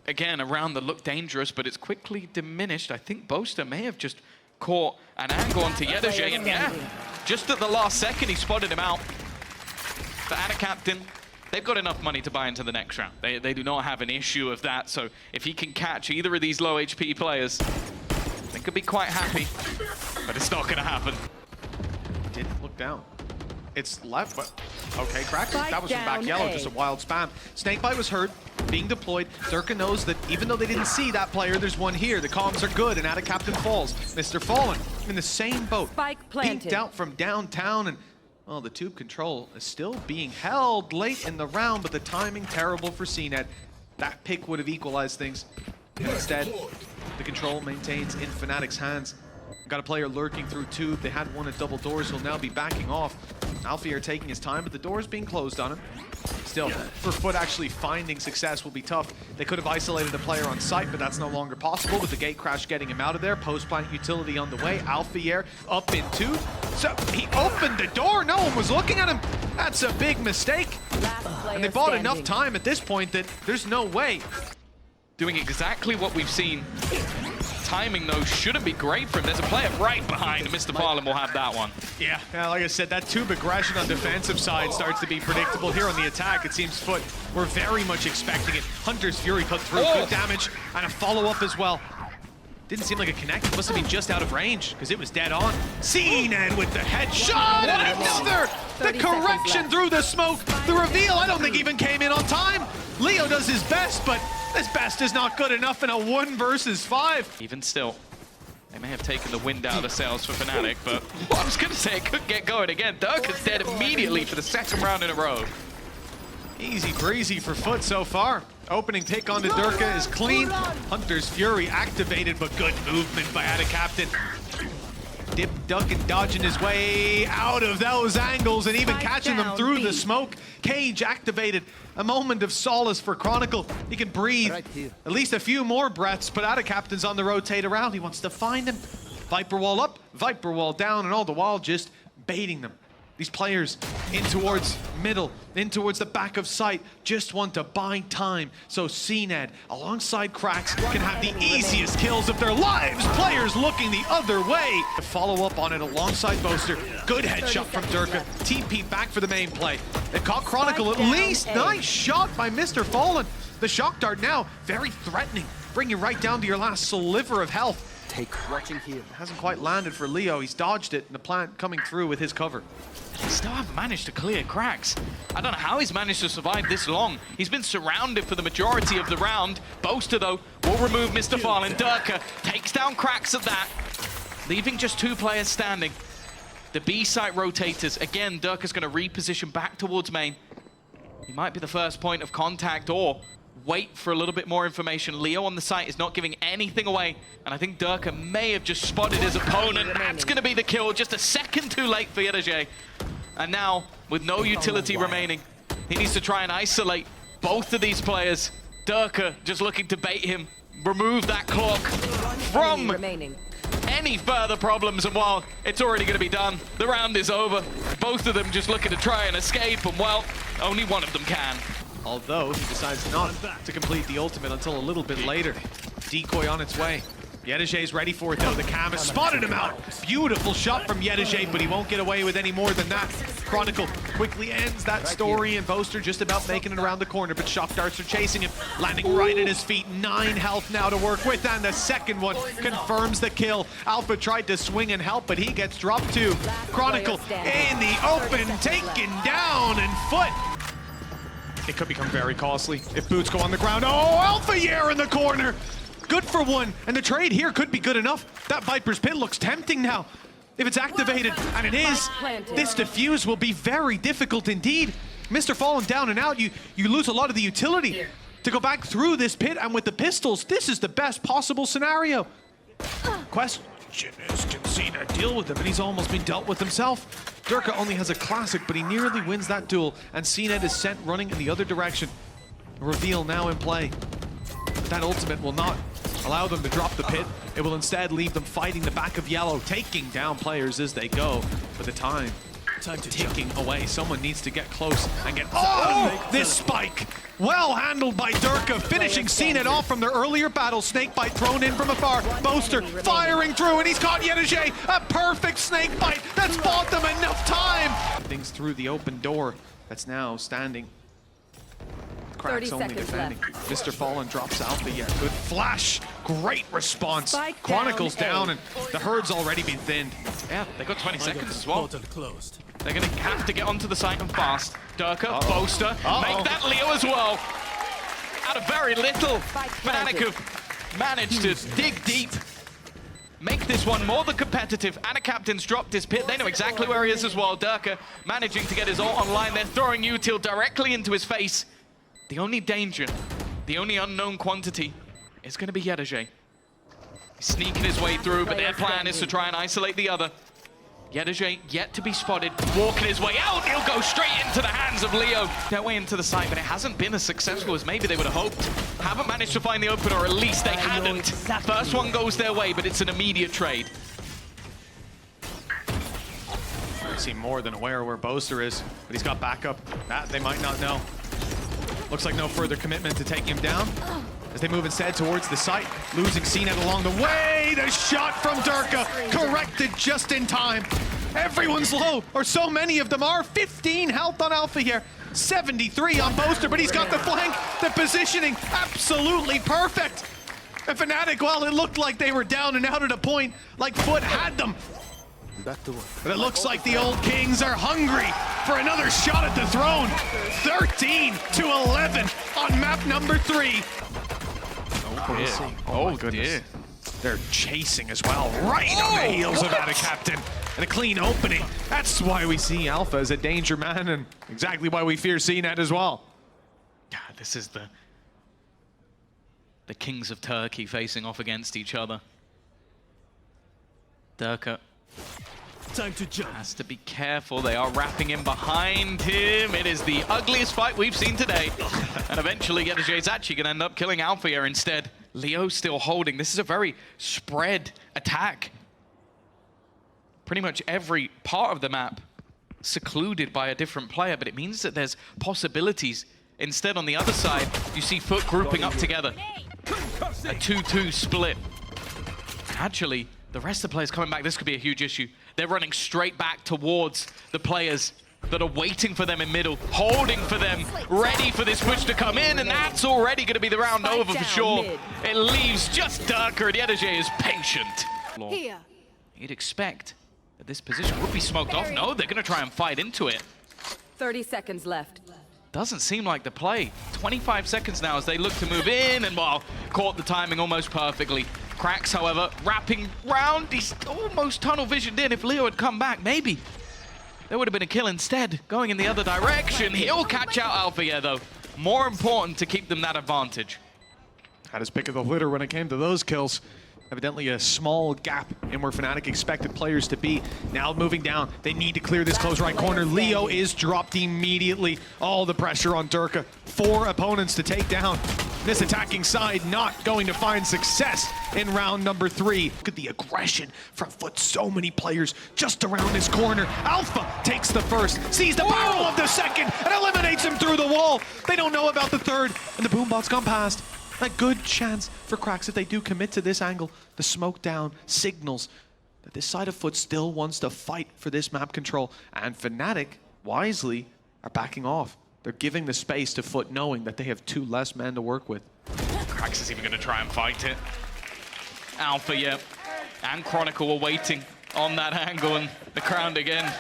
Again, around the look dangerous, but it's quickly diminished. I think Boaster may have just caught an angle onto Yedajay, and yeah, just at the last second, he spotted him out. The Adaptation, they've got enough money to buy into the next round. They do not have an issue of that, so if he can catch either of these low HP players, they could be quite happy, but it's not going to happen. Didn't look down. It's left, but okay, Crack. That was from back yellow, just a wild spam. Snakebite was hurt, being deployed. Durka knows that even though they didn't see that player, there's one here. The comms are good, and Adaptation falls. Mr. Fallen in the same boat. Peeked out from downtown, and well, the tube control is still being held late in the round, but the timing terrible for Cnet. That pick would have equalized things. Instead, the control maintains in Fnatic's hands. Got a player lurking through tube. They had one at double doors. He'll now be backing off. Alfie are taking his time, but the door's being closed on him. Still, for FUT actually finding success will be tough. They could have isolated a player on site, but that's no longer possible with the gate crash getting him out of there. Post-plant utility on the way. Alfier up in two. So he opened the door. No one was looking at him. That's a big mistake. And they bought enough time at this point that there's no way. Doing exactly what we've seen. Timing, though, shouldn't be great for him. There's a player right behind. Mr. Farland will have that one. Yeah, like I said, that tube aggression on defensive side starts to be predictable. Here on the attack, it seems FUT were very much expecting it. Hunter's Fury put through good damage and a follow-up as well. Didn't seem like a connect. It must have been just out of range because it was dead on. Cnan with the headshot and another! The correction through the smoke. The reveal, I don't think even came in on time. Leo does his best, but his best is not good enough in a 1 versus 5. Even still, they may have taken the wind out of the sails for Fnatic, but I was going to say it could get going again. Durka's dead immediately for the 2nd round in a row. Easy breezy for FUT so far. Opening pick onto Durka is clean. Hunter's Fury activated, but good movement by Adaptation. Dip, duck, and dodging his way out of those angles and even catching them through the smoke. Cage activated. A moment of solace for Chronicle. He can breathe at least a few more breaths, but Adaptation's on the rotate around. He wants to find him. Viper wall up, Viper wall down, and all the while just baiting them. These players in towards middle, in towards the back of sight, just want to buy time. So Cned, alongside Cracks, can have the easiest kills of their lives. Players looking the other way. To follow up on it alongside Boaster. Good headshot from Durka. TP back for the main play. They've caught Chronicle at least. Nice shot by Mr. Fallen. The shock dart now very threatening. Bring you right down to your last sliver of health. Watching here. Hasn't quite landed for Leo. He's dodged it, and the plant coming through with his cover. They still haven't managed to clear Cracks. I don't know how he's managed to survive this long. He's been surrounded for the majority of the round. Boaster, though, will remove Mr. Farland. Durka takes down Cracks at that, leaving just 2 players standing. The B site rotators. Again, Durka's going to reposition back towards main. He might be the first point of contact or wait for a little bit more information. Leo on the site is not giving anything away, and I think Durka may have just spotted his opponent. That's going to be the kill, just a second too late for Yedaje. And now, with no utility remaining, he needs to try and isolate both of these players. Durka just looking to bait him, remove that clock from any further problems, and while it's already going to be done, the round is over. Both of them just looking to try and escape, and well, only one of them can. Although he decides not to complete the ultimate until a little bit later. Decoy on its way. Yedaje's ready for it though. The cam has spotted him out. Beautiful shot from Yedaje, but he won't get away with any more than that. Chronicle quickly ends that story, and Boaster just about making it around the corner, but shock darts are chasing him, landing right at his feet. 9 health now to work with, and the second one confirms the kill. Alpha tried to swing and help, but he gets dropped too. Chronicle in the open, taken down, and FUT. It could become very costly if boots go on the ground. Oh, Alfier in the corner! Good for 1, and the trade here could be good enough. That Viper's Pit looks tempting now. If it's activated, and it is, this defuse will be very difficult indeed. Mr. Fallen down and out, you lose a lot of the utility. To go back through this pit, and with the pistols, this is the best possible scenario. Question is, can Cena deal with him? And he's almost been dealt with himself. Durka only has a classic, but he nearly wins that duel, and Cned is sent running in the other direction. A reveal now in play. That ultimate will not allow them to drop the pit. It will instead leave them fighting the back of yellow, taking down players as they go. But the time ticking away. Someone needs to get close and get on this spike. Well handled by Durka, finishing Cned off from their earlier battle. Snakebite thrown in from afar. Boaster firing through, and he's caught Yedaje. A perfect snakebite that's bought them enough time. Things through the open door that's now standing. Cracks only defending. Mr. Fallen drops Alpha yet. Good flash. Great response. Chronicles down, and the herd's already been thinned. Yeah, they got 20 seconds as well. They're going to have to get onto the site and fast. Durka, Boaster, make that Leo as well. Out of very little, Fnatic have managed to dig deep. Make this one more than competitive. Adaptation's dropped his pit. They know exactly where he is as well. Durka managing to get his ult online. They're throwing util directly into his face. The only danger, the only unknown quantity is going to be Yedaje. Sneaking his way through, but their plan is to try and isolate the other. Yedaje yet to be spotted, walking his way out. He'll go straight into the hands of Leo. Their way into the site, but it hasn't been as successful as maybe they would have hoped. Haven't managed to find the open, or at least they hadn't. First one goes their way, but it's an immediate trade. I seem more than aware where Boaster is, but he's got backup. That they might not know. Looks like no further commitment to taking him down. As they move instead towards the site, losing CNET along the way. The shot from Durka, corrected just in time. Everyone's low, or so many of them are. 15 health on Alpha here, 73 on Boaster, but he's got the flank, the positioning, absolutely perfect. And Fnatic, well, it looked like they were down and out at a point, like FUT had them. But it looks like the old Kings are hungry for another shot at the throne. 13-11 on map number 3. Oh my goodness. Dear. They're chasing as well, right on the heels of Adaptation. And a clean opening. That's why we see Alpha as a danger man, and exactly why we fear CNET as well. God, this is the kings of Turkey facing off against each other. Durka Time to jump. has to be careful. They are wrapping in behind him. It is the ugliest fight we've seen today. And eventually, Yedaje is actually going to end up killing Alpha here instead. Leo still holding. This is a very spread attack. Pretty much every part of the map secluded by a different player, but it means that there's possibilities. Instead, on the other side, you see FUT grouping up together. A 2-2 split. Actually, the rest of the players coming back, this could be a huge issue. They're running straight back towards the players that are waiting for them in middle, holding for them, ready for this push to come in, and that's already going to be the round over for sure. It leaves just Durka, and Yedaje is patient. Here. You'd expect that this position would be smoked off. No, they're going to try and fight into it. 30 seconds left. Doesn't seem like the play. 25 seconds now as they look to move in, and well, caught the timing almost perfectly. Cracks, however, wrapping round. He's almost tunnel visioned in. If Leo had come back, maybe there would have been a kill instead. Going in the other direction. He'll catch out Alpha here, though. More important to keep them that advantage. Had his pick of the litter when it came to those kills. Evidently a small gap in where Fnatic expected players to be. Now moving down, they need to clear this close right corner. Leo is dropped immediately. All the pressure on Durka. 4 opponents to take down. This attacking side not going to find success in round number 3. Look at the aggression from FUT. So many players just around this corner. Alpha takes the first, sees the barrel of the second, and eliminates him through the wall. They don't know about the third, and the boombot's gone past. A good chance for Cracks if they do commit to this angle. The smoke down signals that this side of FUT still wants to fight for this map control. And Fnatic, wisely, are backing off. They're giving the space to FUT, knowing that they have 2 less men to work with. Cracks is even going to try and fight it. Alpha, yeah. And Chronicle are waiting on that angle, and the crowd again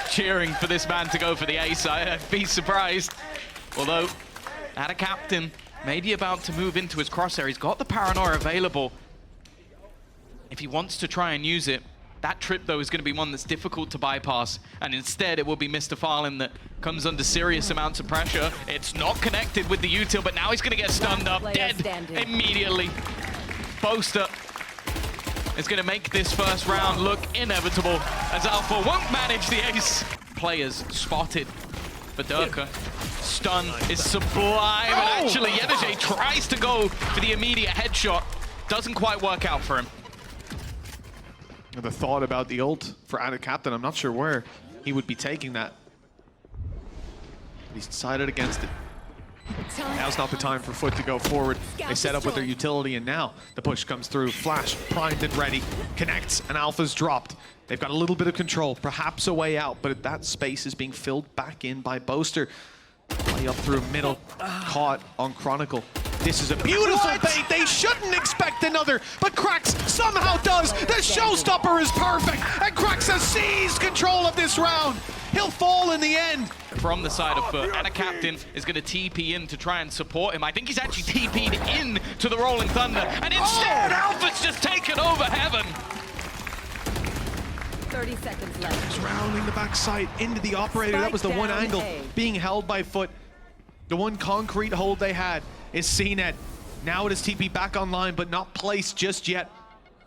cheering for this man to go for the ace. I'd be surprised. Although, at a captain, maybe about to move into his crosshair. He's got the paranoia available. If he wants to try and use it, that trip, though, is going to be one that's difficult to bypass. And instead, it will be Mr. Farlin that comes under serious amounts of pressure. It's not connected with the util, but now he's going to get stunned up, dead immediately. Boaster is going to make this first round look inevitable, as Alpha won't manage the ace. Players spotted for Durka. Stun is sublime, and actually Yedaje tries to go for the immediate headshot. Doesn't quite work out for him. The thought about the ult for Ada Captain, I'm not sure where he would be taking that. He's decided against it. Now's not the time for FUT to go forward. They set up with their utility, and now the push comes through. Flash, primed and ready, connects, and Alpha's dropped. They've got a little bit of control, perhaps a way out, but that space is being filled back in by Boaster. Play up through middle, caught on Chronicle. This is a beautiful bait. They shouldn't expect another, but Cracks somehow does. The showstopper is perfect, and Cracks has seized control of this round. He'll fall in the end. From the side of FUT, and a captain is going to TP in to try and support him. I think he's actually TP'd in to the Rolling Thunder, and instead Alpha's just taken over heaven. 30 seconds left. Just rounding the backside into the operator. That was the one angle being held by FUT. The one concrete hold they had is CNET. Now it is TP back online, but not placed just yet.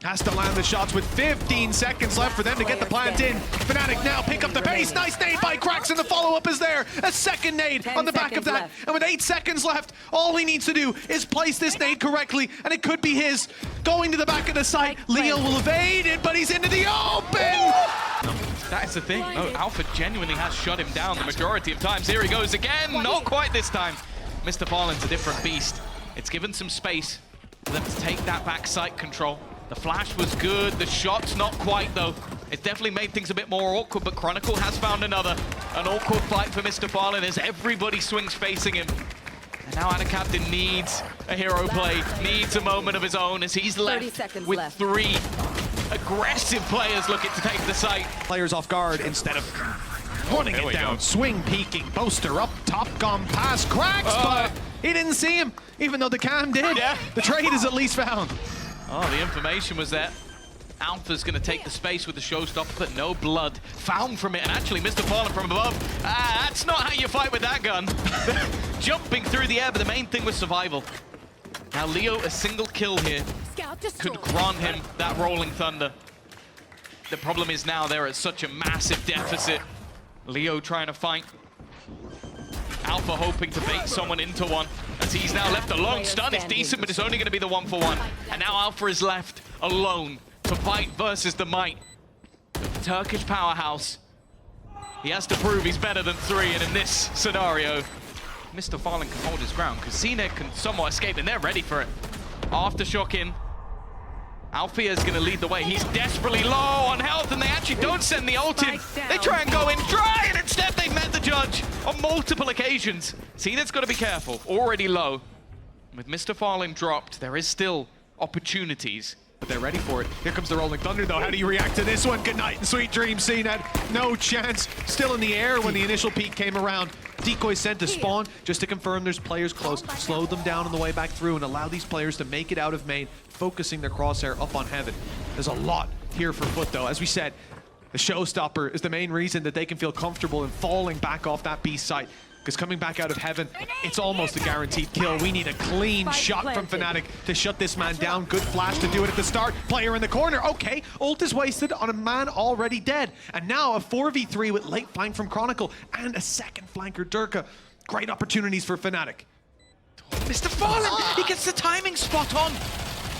Has to land the shots with 15 seconds left for them to get the plant in. Fnatic now pick up the pace. Nice nade by Cracks, and the follow-up is there. A second nade on the back of that. Left. And with 8 seconds left, all he needs to do is place this nade correctly, and it could be his. Going to the back of the site. Leo will evade it, but he's into the open! That is the thing. No, Alpha genuinely has shut him down the majority of times. Here he goes again. Not quite this time. Mr. Fallen's a different beast. It's given some space for them to take that back site control. The flash was good, the shot's not quite though. It definitely made things a bit more awkward, but Chronicle has found an awkward fight for Mr. Fallen as everybody swings facing him. And now Adaptation needs a hero play, needs a moment of his own as he's left with left. 3 aggressive players looking to take the site. Players off guard instead of running it down. Swing peeking, Boaster up top, gone past Cracks, but he didn't see him, even though the cam did. Yeah. The trade is at least found. Oh, the information was there. Alpha's going to take the space with the showstopper, but no blood found from it. And actually, Mr. Fallen from above, that's not how you fight with that gun. Jumping through the air, but the main thing was survival. Now, Leo, a single kill here could grant him that rolling thunder. The problem is now they're at such a massive deficit. Leo trying to fight. Alpha hoping to bait someone into one, as he's now left alone. Stun is decent, but it's only going to be the 1-for-1. And now Alpha is left alone to fight versus the might. Turkish powerhouse. He has to prove he's better than 3, and in this scenario, Mr. Fallen can hold his ground, because CNED can somewhat escape, and they're ready for it. Aftershock in. Alfia is going to lead the way. He's desperately low on health, and they actually don't send the ult in. They try and go in dry, and instead they've met the judge on multiple occasions. CNED's got to be careful. Already low. With Mr. Fallen dropped, there is still opportunities. But they're ready for it. Here comes the Rolling Thunder, though. How do you react to this one? Good night and sweet dreams, CNED. No chance. Still in the air when the initial peak came around. Decoy sent to spawn just to confirm there's players close. Slow them down on the way back through and allow these players to make it out of main, focusing their crosshair up on Heaven. There's a lot here for FUT, though. As we said, the showstopper is the main reason that they can feel comfortable in falling back off that B site. Because coming back out of Heaven, it's almost a guaranteed kill. We need a clean shot from Fnatic to shut this man down. Good flash to do it at the start. Player in the corner. Okay, ult is wasted on a man already dead. And now a 4v3 with late flank from Chronicle and a second flanker, Durka. Great opportunities for Fnatic. Mr. Fallen, he gets the timing spot on.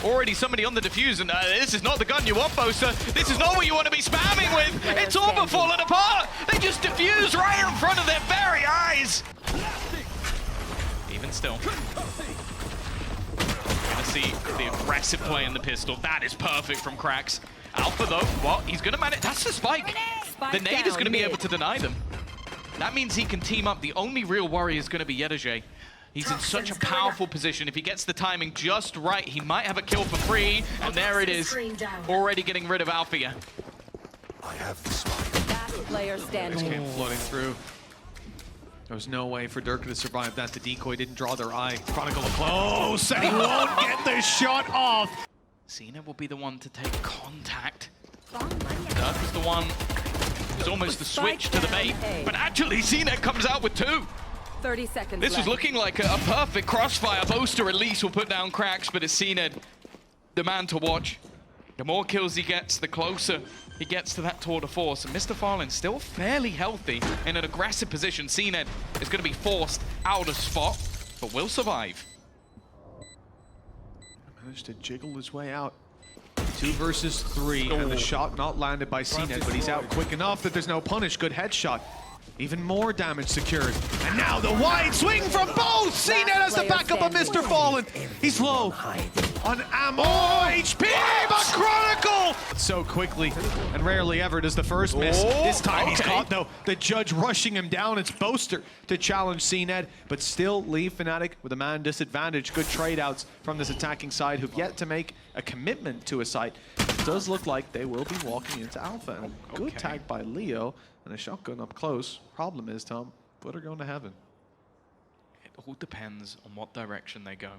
Already somebody on the defuse, and this is not the gun you want, Boaster. This is not what you want to be spamming with. It's all but falling apart. They just defuse right in front of their very eyes. Even still. Gonna see the aggressive play in the pistol. That is perfect from Cracks. Alpha, though, what? He's gonna manage. That's the spike. The nade is gonna be able to deny them. That means he can team up. The only real worry is gonna be Yedajay. He's in such a powerful position. If he gets the timing just right, he might have a kill for free. And there it is, already getting rid of Alfia. I have the spike. Last player This standing. came floating through. There was no way for Durka to survive that. The decoy didn't draw their eye. Chronicle close, and he won't get the shot off. Cena will be the one to take contact. Dirk is the one who's almost the switch to the bait. But actually, Cena comes out with 2. 30 seconds This was left. looking like a perfect crossfire. Boaster at least will put down Cracks, but it's CNED, the man to watch. The more kills he gets, the closer he gets to that tour de force. And Mr. Fallen still fairly healthy in an aggressive position. CNED is going to be forced out of spot, but will survive. Managed to jiggle his way out. 2 versus 3, and the shot not landed by CNED, but he's out quick enough that there's no punish. Good headshot. Even more damage secured. And now the wide swing from both! CNED has the backup of Mr. Fallen. He's low on ammo. HP, but Chronicle! So quickly, and rarely ever does the first miss. This time he's caught, though. The judge rushing him down. It's Boaster to challenge CNED, but still leave Fnatic with a man disadvantage. Good trade-outs from this attacking side who've yet to make a commitment to a site. It does look like they will be walking into Alpha. And a good tag by Leo. And a shotgun up close. Problem is, Tom, FUT are going to Heaven. It all depends on what direction they go.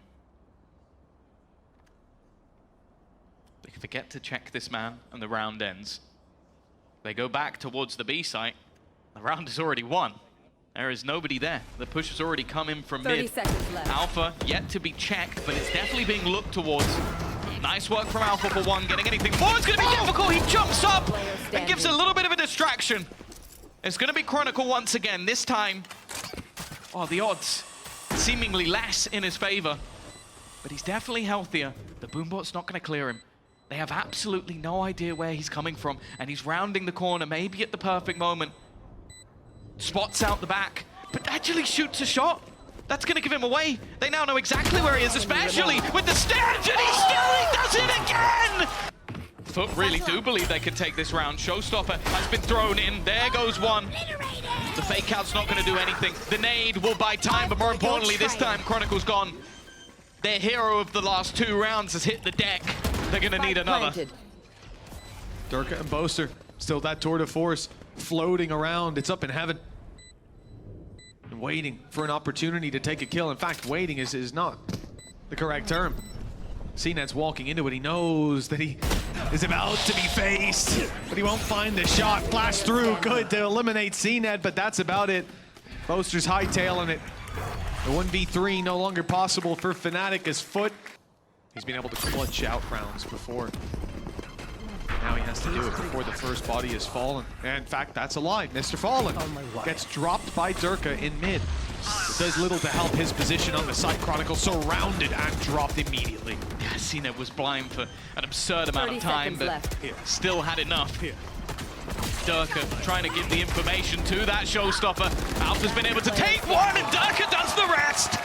They forget to check this man and the round ends. They go back towards the B site. The round is already won. There is nobody there. The push has already come in from 30 mid. seconds left. Alpha yet to be checked, but it's definitely being looked towards. Nice work from Alpha for one. Getting anything more is going to be difficult. He jumps up and gives a little bit of a distraction. It's going to be Chronicle once again. This time, oh, the odds seemingly less in his favor. But he's definitely healthier. The Boombot's not going to clear him. They have absolutely no idea where he's coming from, and he's rounding the corner, maybe at the perfect moment. Spots out the back, but actually shoots a shot. That's going to give him away. They now know exactly where he is, especially with the stairs, and he does it again! FUT really do believe they can take this round. Showstopper has been thrown in. There goes one. The fake out's not going to do anything. The nade will buy time, but more importantly, this time Chronicle's gone. Their hero of the last 2 rounds has hit the deck. They're going to need another. Durka and Boaster, still that tour de force floating around. It's up in heaven. And waiting for an opportunity to take a kill. In fact, waiting is not the correct term. CNET's walking into it. He knows that he is about to be faced, but he won't find the shot. Flash through, good to eliminate CNET, but that's about it. Boaster's hightailing it. The 1v3 no longer possible for Fnatic as FUT. He's been able to clutch out rounds before. Now he has to do it before the first body has fallen. And in fact, that's a lie. Mr. Fallen gets dropped by Durka in mid. It does little to help his position on the site. Chronicle surrounded and dropped immediately. Yeah, CNET was blind for an absurd amount of time, but still had enough. Durka trying to give the information to that showstopper. Alpha's been able to take one, and Durka does the rest!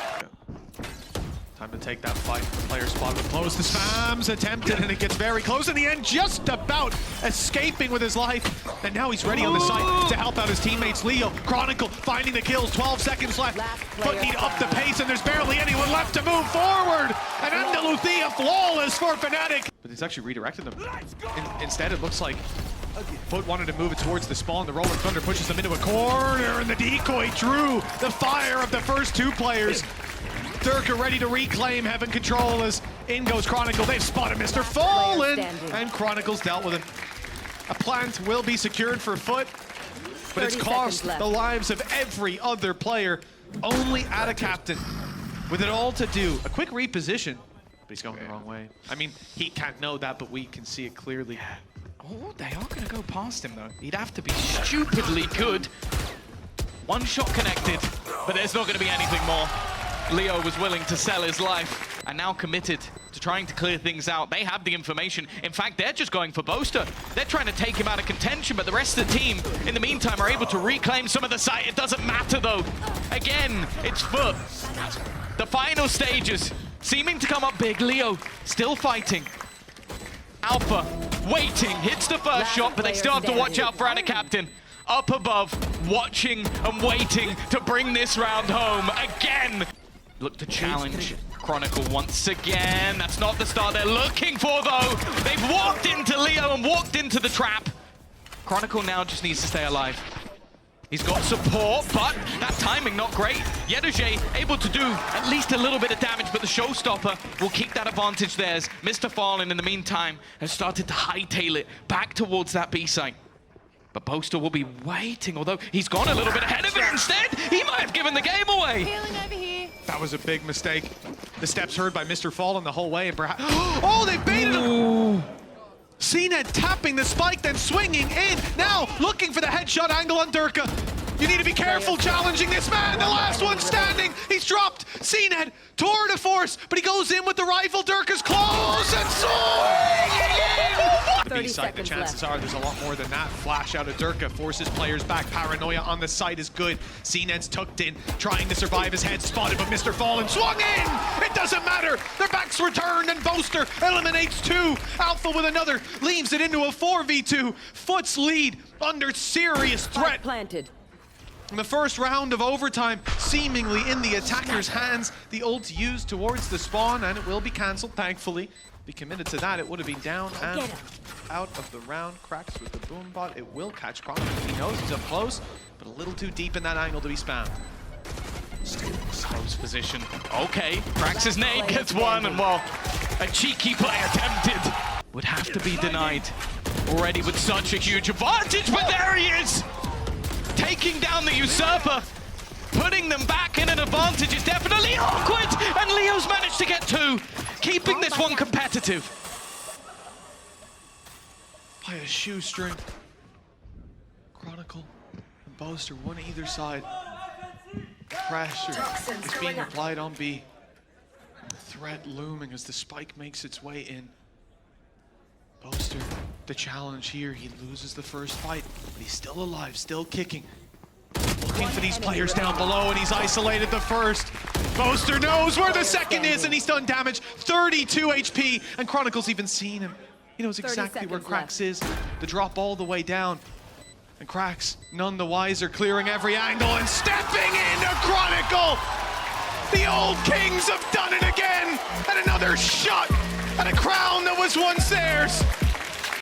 Time to take that fight. Player spot with close. The spams attempted, and it gets very close in the end, just about escaping with his life. And now he's ready on the site to help out his teammates. Leo, Chronicle finding the kills, 12 seconds left. FUT need up the pace, and there's barely anyone left to move forward. And Andalucia flawless for Fnatic. But it's actually redirected them. Instead, it looks like FUT wanted to move it towards the spawn. The Rolling Thunder pushes them into a corner, and the decoy drew the fire of the first 2 players. Durka ready to reclaim Heaven control as in goes Chronicle. They've spotted Mr. Fallen, and Chronicle's dealt with it. A plant will be secured for FUT, but it's cost the lives of every other player. Only at a captain with it all to do. A quick reposition, but he's going the wrong way. I mean, he can't know that, but we can see it clearly. Oh, they are going to go past him, though. He'd have to be stupidly good. One shot connected, but there's not going to be anything more. Leo was willing to sell his life and now committed to trying to clear things out. They have the information. In fact, they're just going for Boaster. They're trying to take him out of contention, but the rest of the team, in the meantime, are able to reclaim some of the site. It doesn't matter, though. Again, it's FUT. The final stages seeming to come up big. Leo still fighting. Alpha waiting, hits the first shot, but they still have to watch out for Anna Captain. Up above, watching and waiting to bring this round home again. Look to challenge Chronicle once again. That's not the start they're looking for, though. They've walked into Leo and walked into the trap. Chronicle now just needs to stay alive. He's got support, but that timing not great. Yedoje able to do at least a little bit of damage, but the showstopper will keep that advantage theirs. Mr. Fallen, in the meantime, has started to hightail it back towards that B site. But Boaster will be waiting, although he's gone a little bit ahead of it instead. He might have given the game away. That was a big mistake. The steps heard by Mr. Fallen the whole way, and perhaps... Oh, they baited him! CNET tapping the spike, then swinging in. Now looking for the headshot angle on Durka. You need to be careful challenging this man. The last one standing. He's dropped. CNET, tour de force, but he goes in with the rifle. Durka's close and swing! 30 B-side, the chances are there's a lot more than that. Flash out of Durka, forces players back. Paranoia on the side is good. CNET's tucked in, trying to survive his head spotted, but Mr. Fallen swung in! It doesn't matter! Their backs returned, and Boaster eliminates 2. Alpha with another, leaves it into a 4v2. FUT's lead under serious threat. Planted. In the first round of overtime, seemingly in the attacker's hands, the ult used towards the spawn, and it will be cancelled, thankfully. Be committed to that, it would have been down and out of the round. Cracks with the boom bot, it will catch Chronicle. He knows he's up close, but a little too deep in that angle to be spammed. Close position. Okay, cracks his nade, gets one, and well, a cheeky play attempted. Would have to be denied. Already with such a huge advantage, but there he is! Taking down the usurper. Putting them back in an advantage is definitely awkward, and Leo's managed to get 2, keeping this one competitive. By a shoestring. Chronicle and Boaster, one either side. Pressure is being applied on B. The threat looming as the spike makes its way in. Boaster, the challenge here, he loses the first fight, but he's still alive, still kicking. Looking for these players down below, and he's isolated the first. Boaster knows where the second is, and he's done damage. 32 HP, and Chronicle's even seen him. He knows exactly where Krax is. The drop all the way down. And Krax, none the wiser, clearing every angle and stepping into Chronicle! The old Kings have done it again! And another shot at a crown that was once theirs!